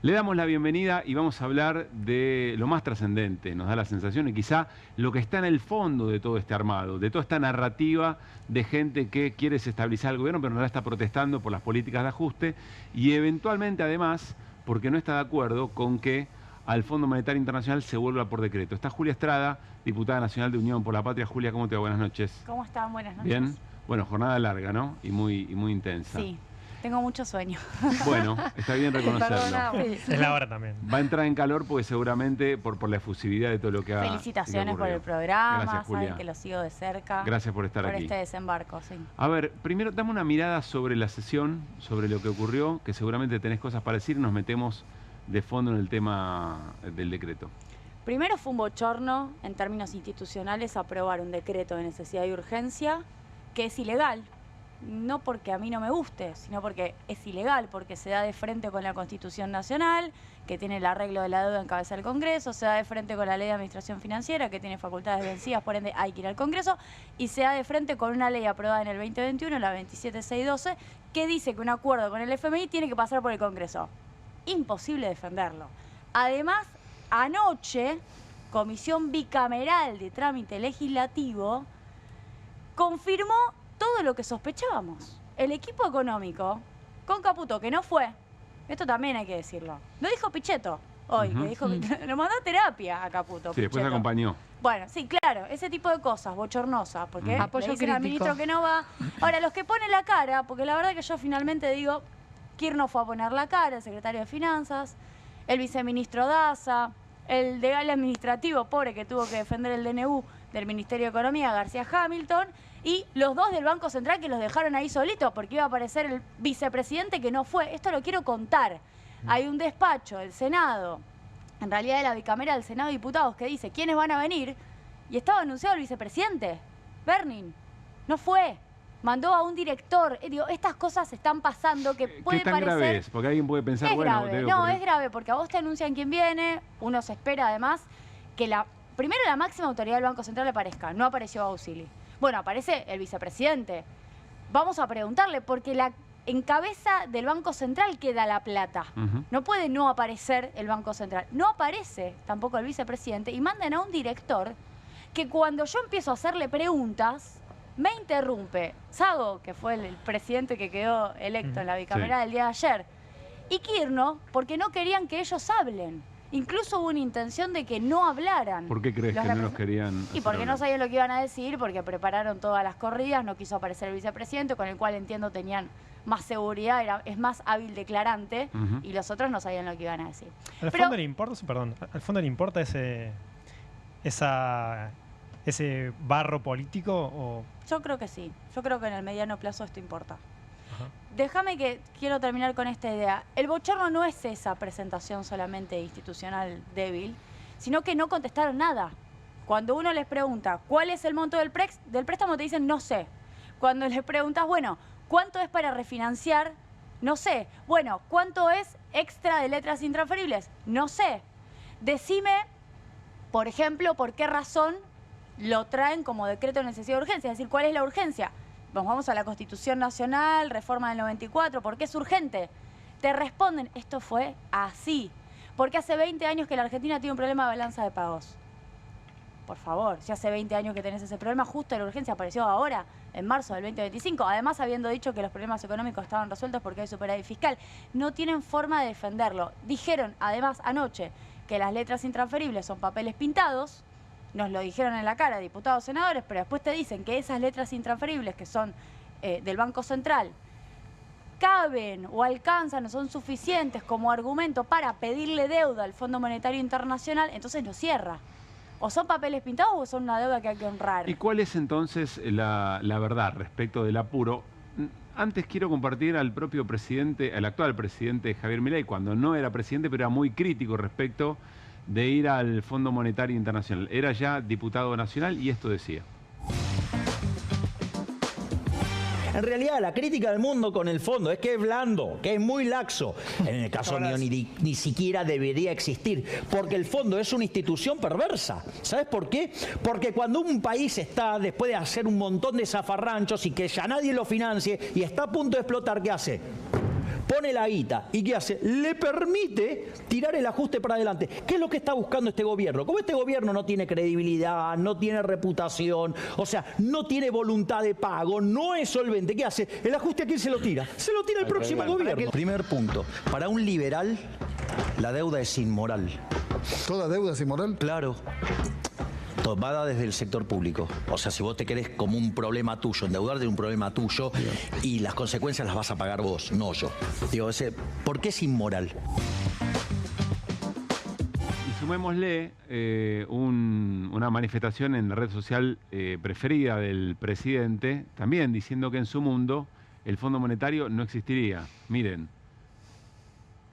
Le damos la bienvenida y vamos a hablar de lo más trascendente, nos da la sensación, y quizá lo que está en el fondo de todo este armado, de toda esta narrativa de gente que quiere desestabilizar el gobierno, pero no la está protestando por las políticas de ajuste y eventualmente además porque no está de acuerdo con que al Fondo Monetario Internacional se vuelva por decreto. Está Julia Estrada, diputada nacional de Unión por la Patria. Julia, ¿cómo te va? Buenas noches. ¿Cómo están? Buenas noches. Bien. Bueno, jornada larga, ¿no? Y muy intensa. Sí. Tengo mucho sueño. Bueno, está bien reconocerlo. Es la hora también. Va a entrar en calor porque seguramente por la efusividad de todo lo que ha Felicitaciones por el programa. Gracias, Julia. Saben que lo sigo de cerca. Gracias por estar aquí. Por este desembarco, sí. A ver, primero dame una mirada sobre la sesión, sobre lo que ocurrió, que seguramente tenés cosas para decir y nos metemos de fondo en el tema del decreto. Primero fue un bochorno en términos institucionales aprobar un decreto de necesidad y urgencia que es ilegal. No porque a mí no me guste, sino porque es ilegal, porque se da de frente con la Constitución Nacional, que tiene el arreglo de la deuda en cabeza del Congreso, se da de frente con la Ley de Administración Financiera, que tiene facultades vencidas, por ende hay que ir al Congreso, y se da de frente con una ley aprobada en el 2021, la 27612, que dice que un acuerdo con el FMI tiene que pasar por el Congreso. Imposible defenderlo. Además, anoche, Comisión Bicameral de Trámite Legislativo confirmó todo lo que sospechábamos. El equipo económico, con Caputo, que no fue, esto también hay que decirlo, lo dijo Pichetto hoy, que dijo que lo mandó a terapia a Caputo. Sí, después acompañó. Bueno, sí, claro, ese tipo de cosas, bochornosas, porque Apoyo le dicen al ministro que no va. Ahora, los que ponen la cara, porque la verdad que yo finalmente digo, Kirchner fue a poner la cara, el secretario de Finanzas, el viceministro Daza, el delegado administrativo, pobre, que tuvo que defender el DNU del Ministerio de Economía, García Hamilton, y los dos del Banco Central que los dejaron ahí solitos porque iba a aparecer el vicepresidente que no fue. Esto lo quiero contar. Hay un despacho del Senado, en realidad de la bicameral del Senado de Diputados, que dice quiénes van a venir, y estaba anunciado el vicepresidente, Bernin. No fue. Mandó a un director. Digo, estas cosas están pasando que puede ¿Qué tan parecer... grave es? Porque alguien puede pensar, es bueno... grave. No, es grave porque a vos te anuncian quién viene, uno se espera además que primero la máxima autoridad del Banco Central aparezca. No apareció Bausili. Bueno, aparece el vicepresidente. Vamos a preguntarle, porque en cabeza del Banco Central queda la plata. No puede no aparecer el Banco Central. No aparece tampoco el vicepresidente y mandan a un director que cuando yo empiezo a hacerle preguntas, me interrumpe. Sago, que fue el presidente que quedó electo en la bicameral el día de ayer, y Kirchner, porque no querían que ellos hablen. Incluso hubo una intención de que no hablaran. ¿Por qué crees que no los querían? Y porque no sabían lo que iban a decir, porque prepararon todas las corridas, no quiso aparecer el vicepresidente, con el cual entiendo tenían más seguridad, es más hábil declarante, y los otros no sabían lo que iban a decir. ¿Al fondo le importa, al fondo le importa ese barro político? O... Yo creo que sí. Yo creo que en el mediano plazo esto importa. Déjame que quiero terminar con esta idea. El bochorno no es esa presentación solamente institucional débil, sino que no contestaron nada. Cuando uno les pregunta cuál es el monto del préstamo, te dicen no sé. Cuando les preguntas, bueno, ¿cuánto es para refinanciar? No sé. Bueno, ¿cuánto es extra de letras intransferibles? No sé. Decime, por ejemplo, por qué razón lo traen como decreto de necesidad de urgencia. Es decir, ¿cuál es la urgencia? Vamos a la Constitución Nacional, reforma del 94, ¿por qué es urgente? Te responden, esto fue así, porque hace 20 años que la Argentina tiene un problema de balanza de pagos. Por favor, si hace 20 años que tenés ese problema, justo la urgencia apareció ahora, en marzo del 2025, además habiendo dicho que los problemas económicos estaban resueltos porque hay superávit fiscal. No tienen forma de defenderlo. Dijeron, además, anoche, que las letras intransferibles son papeles pintados. Nos lo dijeron en la cara, diputados, senadores, pero después te dicen que esas letras intransferibles que son del Banco Central caben o alcanzan o son suficientes como argumento para pedirle deuda al Fondo Monetario Internacional, entonces no cierra. O son papeles pintados o son una deuda que hay que honrar. ¿Y cuál es entonces la verdad respecto del apuro? Antes quiero compartir al propio presidente, al actual presidente Javier Milei, cuando no era presidente, pero era muy crítico respecto de ir al Fondo Monetario Internacional. Era ya diputado nacional y esto decía. En realidad, la crítica del mundo con el fondo es que es blando, que es muy laxo. En el caso mío ni siquiera debería existir, porque el fondo es una institución perversa. ¿Sabes por qué? Porque cuando un país está, después de hacer un montón de zafarranchos y que ya nadie lo financie y está a punto de explotar, ¿qué hace? pone la guita. ¿Y qué hace? Le permite tirar el ajuste para adelante. ¿Qué es lo que está buscando este gobierno? Como este gobierno no tiene credibilidad, no tiene reputación, o sea, no tiene voluntad de pago, no es solvente, ¿qué hace? El ajuste a quién se lo tira. Se lo tira el próximo gobierno. Primer punto. Para un liberal, la deuda es inmoral. ¿Toda deuda es inmoral? Claro. Tomada desde el sector público. O sea, si vos te querés como un problema tuyo, endeudarte de un problema tuyo, y las consecuencias las vas a pagar vos, no yo. Digo, ¿por qué es inmoral? Y sumémosle una manifestación en la red social preferida del presidente, también diciendo que en su mundo el Fondo Monetario no existiría. Miren.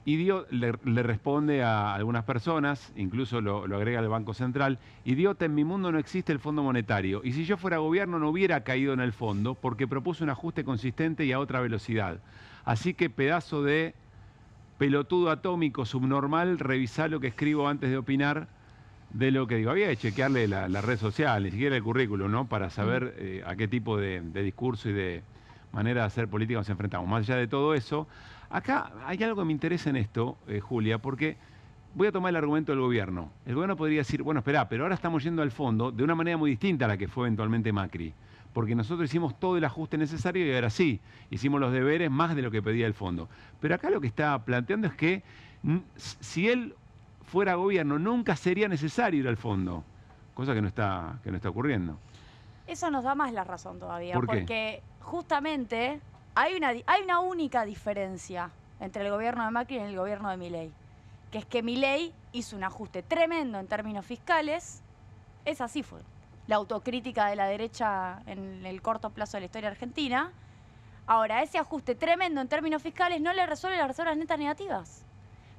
Y le responde a algunas personas, incluso lo agrega el Banco Central: idiota, en mi mundo no existe el Fondo Monetario. Y si yo fuera gobierno no hubiera caído en el fondo porque propuso un ajuste consistente y a otra velocidad. Así que pedazo de pelotudo atómico subnormal, revisá lo que escribo antes de opinar de lo que digo. Había que chequearle la red social, ni siquiera el currículum, ¿no? Para saber a qué tipo de discurso y de manera de hacer política nos enfrentamos. Más allá de todo eso, acá hay algo que me interesa en esto, Julia, porque voy a tomar el argumento del gobierno. El gobierno podría decir, bueno, espera, pero ahora estamos yendo al fondo de una manera muy distinta a la que fue eventualmente Macri. Porque nosotros hicimos todo el ajuste necesario y ahora sí, hicimos los deberes más de lo que pedía el fondo. Pero acá lo que está planteando es que si él fuera gobierno nunca sería necesario ir al fondo. Cosa que no está ocurriendo. Eso nos da más la razón todavía. ¿Por qué? Porque justamente hay una única diferencia entre el gobierno de Macri y el gobierno de Milei, que es que Milei hizo un ajuste tremendo en términos fiscales. Esa sí fue la autocrítica de la derecha en el corto plazo de la historia argentina. Ahora, ese ajuste tremendo en términos fiscales no le resuelve las reservas netas negativas.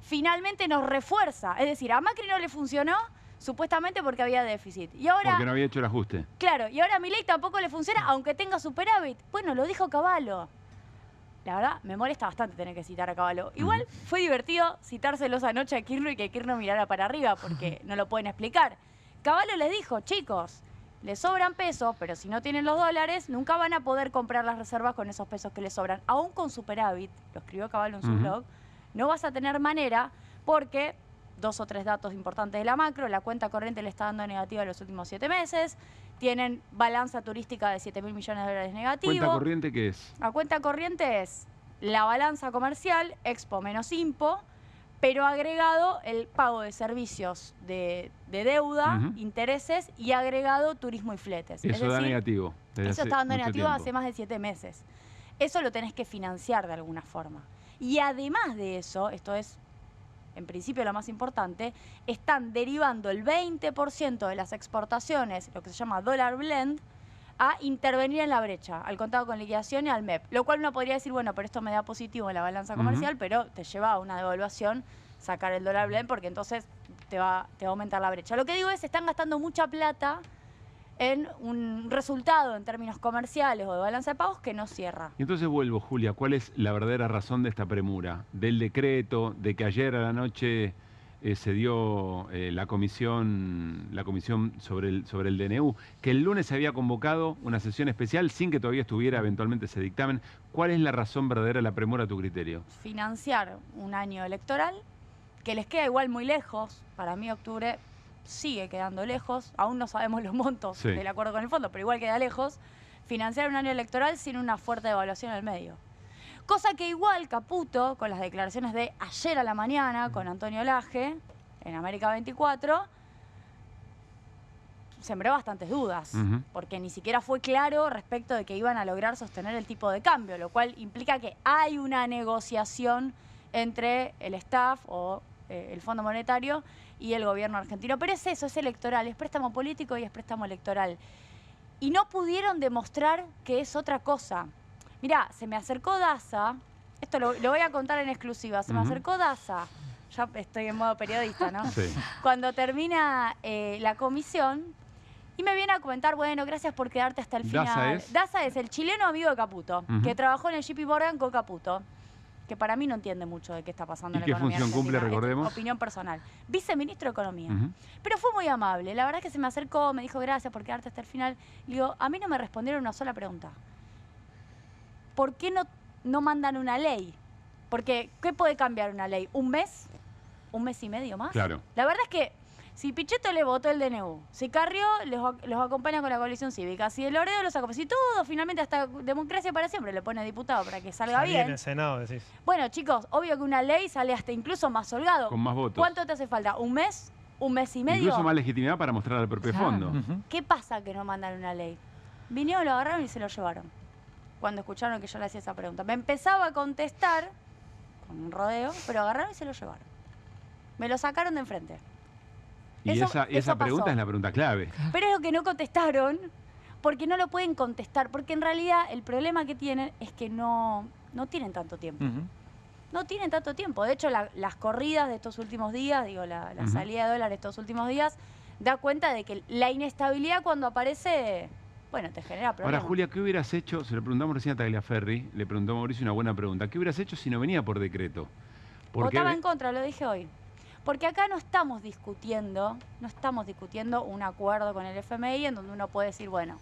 Finalmente nos refuerza. Es decir, a Macri no le funcionó supuestamente porque había déficit. Y ahora, porque no había hecho el ajuste. Claro, y ahora a Milei tampoco le funciona, aunque tenga superávit. Bueno, lo dijo Cavallo. La verdad, me molesta bastante tener que citar a Cavallo. Igual fue divertido citárselos anoche a Kirchner y que Kirchner mirara para arriba, porque no lo pueden explicar. Cavallo les dijo, chicos, les sobran pesos, pero si no tienen los dólares, nunca van a poder comprar las reservas con esos pesos que les sobran. Aún con superávit, lo escribió Cavallo en su blog, no vas a tener manera porque... 2 o 3 datos importantes de la macro: la cuenta corriente le está dando negativa en los últimos 7 meses, tienen balanza turística de 7.000 millones de dólares negativo. ¿Cuenta corriente qué es? La cuenta corriente es la balanza comercial, expo menos impo, pero agregado el pago de servicios de deuda, intereses, y agregado turismo y fletes. Eso da negativo. Eso está dando negativo hace más de 7 meses. Eso lo tenés que financiar de alguna forma. Y además de eso, esto es en principio lo más importante, están derivando el 20% de las exportaciones, lo que se llama dólar blend, a intervenir en la brecha, al contado con liquidación y al MEP. Lo cual uno podría decir, bueno, pero esto me da positivo en la balanza comercial, pero te lleva a una devaluación sacar el dólar blend, porque entonces te va a aumentar la brecha. Lo que digo es, están gastando mucha plata en un resultado en términos comerciales o de balanza de pagos que no cierra. Y entonces vuelvo, Julia, ¿cuál es la verdadera razón de esta premura? Del decreto, de que ayer a la noche se dio la comisión sobre el DNU, que el lunes se había convocado una sesión especial sin que todavía estuviera eventualmente ese dictamen. ¿Cuál es la razón verdadera de la premura a tu criterio? Financiar un año electoral, que les queda igual muy lejos. Para mí octubre sigue quedando lejos, aún no sabemos los montos del acuerdo con el fondo, pero igual queda lejos. Financiar un año electoral sin una fuerte devaluación al medio. Cosa que igual Caputo, con las declaraciones de ayer a la mañana, con Antonio Laje, en América 24, sembró bastantes dudas, porque ni siquiera fue claro respecto de que iban a lograr sostener el tipo de cambio, lo cual implica que hay una negociación entre el staff o el Fondo Monetario y el gobierno argentino. Pero es eso, es electoral, es préstamo político y es préstamo electoral. Y no pudieron demostrar que es otra cosa. Mirá, se me acercó Daza, esto lo voy a contar en exclusiva, se me acercó Daza, ya estoy en modo periodista, ¿no? Sí. Cuando termina la comisión, y me viene a comentar, bueno, gracias por quedarte hasta el final. Daza es el chileno amigo de Caputo, que trabajó en el JP Morgan con Caputo, que para mí no entiende mucho de qué está pasando en la economía. ¿Y qué función cumple, recordemos? Opinión personal. Viceministro de Economía. Pero fue muy amable. La verdad es que se me acercó, me dijo gracias por quedarte hasta el final. Y digo, a mí no me respondieron una sola pregunta. ¿Por qué no mandan una ley? Porque, ¿qué puede cambiar una ley? ¿Un mes? ¿Un mes y medio más? Claro. La verdad es que si Pichetto le votó el DNU, si Carrió los acompaña con la coalición cívica, si el Loredo los acompaña, si todo finalmente hasta Democracia para Siempre le pone diputado para que salga Salir en bien. el Senado, decís. Bueno, chicos, obvio que una ley sale hasta incluso más holgado. Con más votos. ¿Cuánto te hace falta? ¿Un mes? ¿Un mes y medio? Incluso más legitimidad para mostrar al propio Claro. fondo. ¿Qué pasa que no mandan una ley? Vinieron, lo agarraron y se lo llevaron. Cuando escucharon que yo le hacía esa pregunta. Me empezaba a contestar con un rodeo, pero agarraron y se lo llevaron. Me lo sacaron de enfrente. Y Eso esa pregunta pasó. es la pregunta clave. Pero es lo que no contestaron, porque no lo pueden contestar. Porque en realidad el problema que tienen es que no tienen tanto tiempo. No tienen tanto tiempo. De hecho, las corridas de estos últimos días, digo, la salida de dólares estos últimos días, da cuenta de que la inestabilidad cuando aparece, bueno, te genera problemas. Ahora, Julia, ¿qué hubieras hecho? Se lo preguntamos recién a Tagliaferri, le preguntó a Mauricio una buena pregunta. ¿Qué hubieras hecho si no venía por decreto? Votaba en contra, lo dije hoy. Porque acá no estamos discutiendo un acuerdo con el FMI en donde uno puede decir, bueno,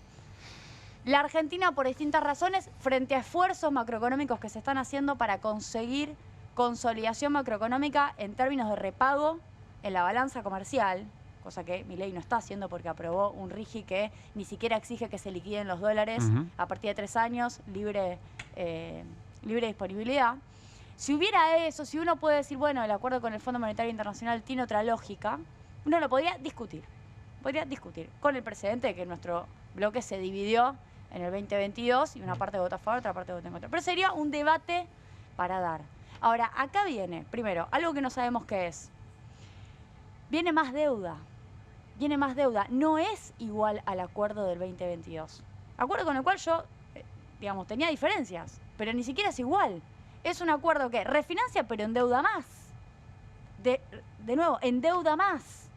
la Argentina por distintas razones, frente a esfuerzos macroeconómicos que se están haciendo para conseguir consolidación macroeconómica en términos de repago en la balanza comercial, cosa que Milei no está haciendo porque aprobó un RIGI que ni siquiera exige que se liquiden los dólares a partir de 3 años, libre disponibilidad. Si hubiera eso, si uno puede decir, bueno, el acuerdo con el Fondo Monetario Internacional tiene otra lógica, uno lo podría discutir. Podría discutir con el precedente de que nuestro bloque se dividió en el 2022 y una parte votó a favor, otra parte votó en contra. Pero sería un debate para dar. Ahora, acá viene, primero, algo que no sabemos qué es. Viene más deuda. Viene más deuda. No es igual al acuerdo del 2022. Acuerdo con el cual yo, digamos, tenía diferencias, pero ni siquiera es igual. Es un acuerdo que refinancia, pero endeuda más. De nuevo, endeuda más.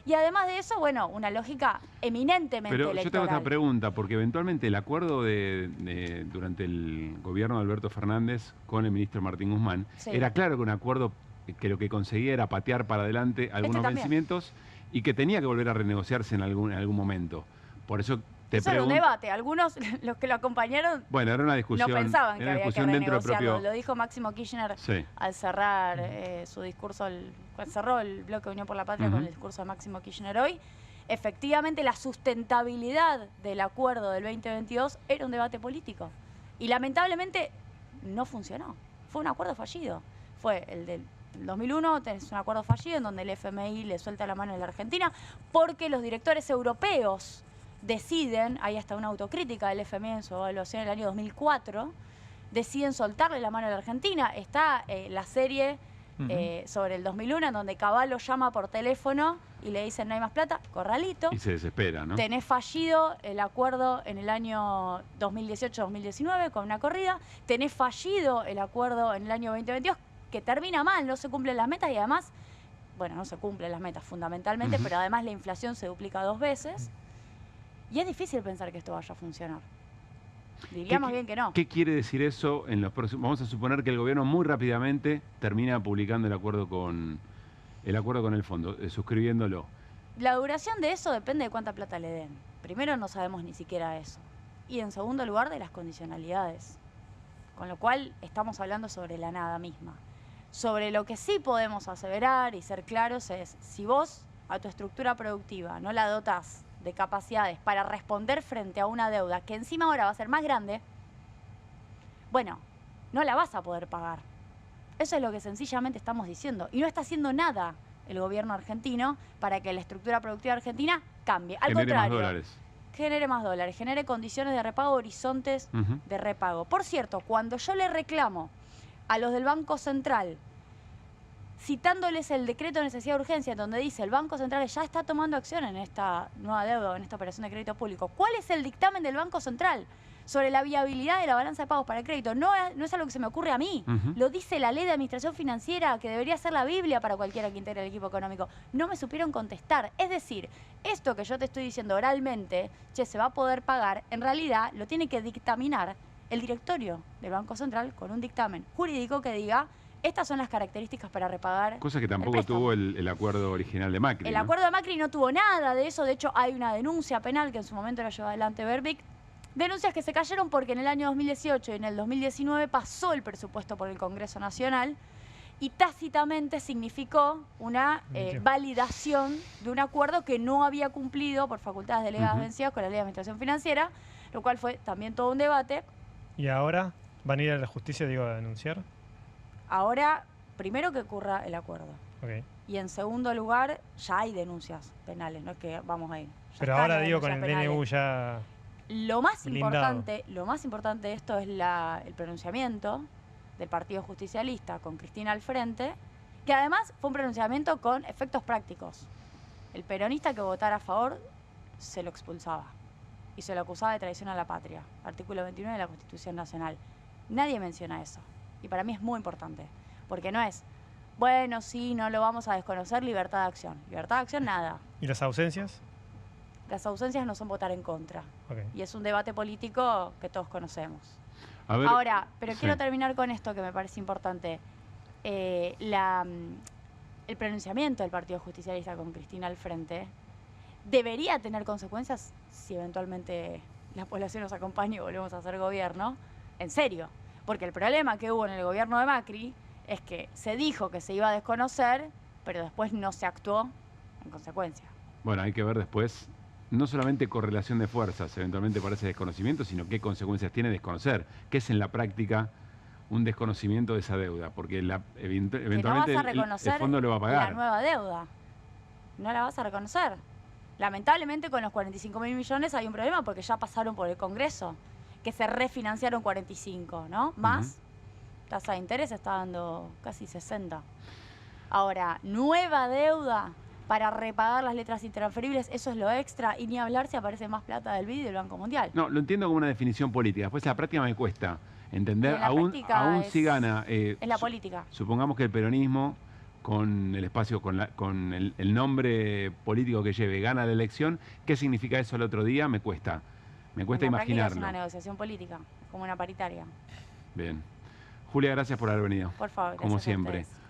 Y además de eso, bueno, una lógica eminentemente Pero electoral. yo tengo otra pregunta, porque eventualmente el acuerdo durante el gobierno de Alberto Fernández con el ministro Martín Guzmán, Sí. era claro que un acuerdo que lo que conseguía era patear para adelante algunos también. vencimientos y que tenía que volver a renegociarse en algún momento. Por eso te Eso era un pregunto... debate. Algunos, los que lo acompañaron, Bueno, era una discusión, no pensaban que era una había que discusión dentro del renegociarlo. propio... Lo dijo Máximo Kirchner Sí. al cerrar su discurso, cuando cerró el bloque Unión por la Patria con el discurso de Máximo Kirchner hoy. Efectivamente, la sustentabilidad del acuerdo del 2022 era un debate político. Y lamentablemente no funcionó. Fue un acuerdo fallido. Fue el del 2001, tenés un acuerdo fallido en donde el FMI le suelta la mano a la Argentina porque los directores europeos deciden, hay hasta una autocrítica del FMI en su evaluación en el año 2004, deciden soltarle la mano a la Argentina. Está la serie sobre el 2001 en donde Cavallo llama por teléfono y le dicen no hay más plata, corralito. Y se desespera, ¿no? Tenés fallido el acuerdo en el año 2018-2019 con una corrida. Tenés fallido el acuerdo en el año 2022 que termina mal, no se cumplen las metas y además, bueno, no se cumplen las metas fundamentalmente, pero además la inflación se duplica 2 veces. Y es difícil pensar que esto vaya a funcionar. Diríamos bien que no. ¿Qué quiere decir eso en los próximos? Vamos a suponer que el gobierno muy rápidamente termina publicando el acuerdo con el fondo, suscribiéndolo. La duración de eso depende de cuánta plata le den. Primero, no sabemos ni siquiera eso. Y en segundo lugar, de las condicionalidades. Con lo cual, estamos hablando sobre la nada misma. Sobre lo que sí podemos aseverar y ser claros es, si vos a tu estructura productiva no la dotás de capacidades para responder frente a una deuda que encima ahora va a ser más grande, bueno, no la vas a poder pagar. Eso es lo que sencillamente estamos diciendo. Y no está haciendo nada el gobierno argentino para que la estructura productiva argentina cambie. Al Genere más contrario, dólares. genere más dólares, genere condiciones de repago, horizontes de repago. Por cierto, cuando yo le reclamo a los del Banco Central, citándoles el decreto de necesidad de urgencia, donde dice el Banco Central ya está tomando acción en esta nueva deuda, en esta operación de crédito público. ¿Cuál es el dictamen del Banco Central sobre la viabilidad de la balanza de pagos para el crédito? No es algo que se me ocurre a mí. Lo dice la Ley de Administración Financiera, que debería ser la Biblia para cualquiera que integre el equipo económico. No me supieron contestar. Es decir, esto que yo te estoy diciendo oralmente, che, se va a poder pagar, en realidad lo tiene que dictaminar el directorio del Banco Central con un dictamen jurídico que diga: estas son las características para repagar. Cosa que el tampoco préstamo. tuvo el acuerdo original de Macri. El ¿no? acuerdo de Macri no tuvo nada de eso. De hecho, hay una denuncia penal que en su momento la llevó adelante Berbic, Denuncias que se cayeron porque en el año 2018 y en el 2019 pasó el presupuesto por el Congreso Nacional y tácitamente significó una validación de un acuerdo que no había cumplido por facultades delegadas vencidas con la Ley de Administración Financiera, lo cual fue también todo un debate. ¿Y ahora van a ir a la justicia, digo, a denunciar? Ahora, primero que ocurra el acuerdo. Ok. Y en segundo lugar, ya hay denuncias penales, no es que vamos a ir. Pero están ahora las digo, con el denuncias DNU penales. ya... Lo más blindado. importante de esto es el pronunciamiento del Partido Justicialista con Cristina al frente, que además fue un pronunciamiento con efectos prácticos. El peronista que votara a favor se lo expulsaba y se lo acusaba de traición a la patria, artículo 29 de la Constitución Nacional. Nadie menciona eso y para mí es muy importante, porque no es, bueno, sí, no lo vamos a desconocer, libertad de acción. Libertad de acción, nada. ¿Y las ausencias? Las ausencias no son votar en contra. Ok. Y es un debate político que todos conocemos. A ver, Ahora, pero sí. quiero terminar con esto que me parece importante. El pronunciamiento del Partido Justicialista con Cristina al frente debería tener consecuencias si eventualmente la población nos acompaña y volvemos a hacer gobierno. En serio. Porque el problema que hubo en el gobierno de Macri es que se dijo que se iba a desconocer, pero después no se actuó en consecuencia. Bueno, hay que ver después, no solamente correlación de fuerzas, eventualmente parece desconocimiento, sino qué consecuencias tiene desconocer, que es en la práctica un desconocimiento de esa deuda, porque eventualmente que no vas a el reconocer fondo lo va a la pagar. nueva deuda. No la vas a reconocer. Lamentablemente con los 45.000 millones hay un problema porque ya pasaron por el Congreso, que se refinanciaron 45, ¿no? Más tasa de interés está dando casi 60. Ahora, nueva deuda para repagar las letras intransferibles, eso es lo extra, y ni hablar si aparece más plata del BID y del Banco Mundial. No, lo entiendo como una definición política. Después en la práctica me cuesta entender, En la aún práctica si gana. Es la política. Supongamos que el peronismo, con el espacio, con el nombre político que lleve, gana la elección. ¿Qué significa eso el otro día? Me cuesta En la práctica imaginarlo. es una negociación política, como una paritaria. Bien. Julia, gracias por haber venido. Por favor, Como gracias a siempre. ustedes.